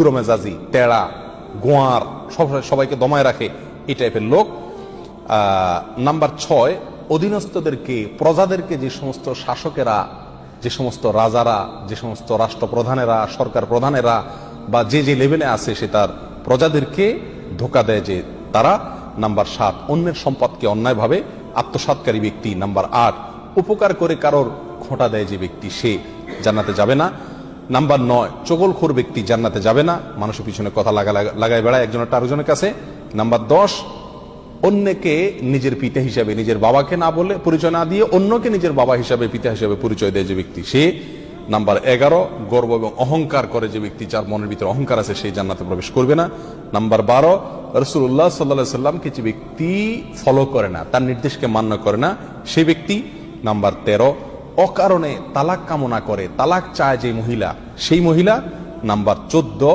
মেজাজি, টেড়া, গোয়ার, সবাইকে দমায় রাখে, এই টাইপের লোক। নাম্বার 6, অধীনস্থদেরকে, প্রজাদেরকে, যে সমস্ত শাসকেরা, যে সমস্ত রাজারা, যে সমস্ত রাষ্ট্রপ্রধানেরা, সরকার প্রধানেরা বা যে যে লেভেলে আছে সে তার প্রজাদেরকে ধোকা দেয় যে তারা। নাম্বার 7, অন্যের সম্পদকে অন্যায়ভাবে আত্মসাৎকারী ব্যক্তি। নাম্বার 8, উপকার করে কারোর খোঁটা দেয় যে ব্যক্তি, সে জান্নাতে যাবে না। নাম্বার 9, চগলখোর ব্যক্তি জান্নাতে যাবে না, মানুষের পিছনে কথা লাগায় বেড়ায় একজনের আরেকজনের কাছে। নাম্বার 10, অন্যকে নিজের পিতা হিসাবে, নিজের বাবাকে না বলে, পরিচয় না দিয়ে অন্যকে নিজের বাবা হিসাবে, পিতা হিসাবে পরিচয় দেয় যে ব্যক্তি, সে। নাম্বার 11, গর্ব এবং অহংকার করে যে ব্যক্তি, যার মনের ভিতরে অহংকার আছে, সেই জান্নাতে প্রবেশ করবে না। নাম্বার 12, রাসূলুল্লাহ সাল্লাল্লাহু আলাইহি সাল্লামকে যে ব্যক্তি ফলো করে না, তার নির্দেশকে মান্য করে না, সেই ব্যক্তি। নাম্বার 13, অকারণে তালাক কামনা করে, তালাক চায় যে মহিলা, সেই মহিলা। নাম্বার 14,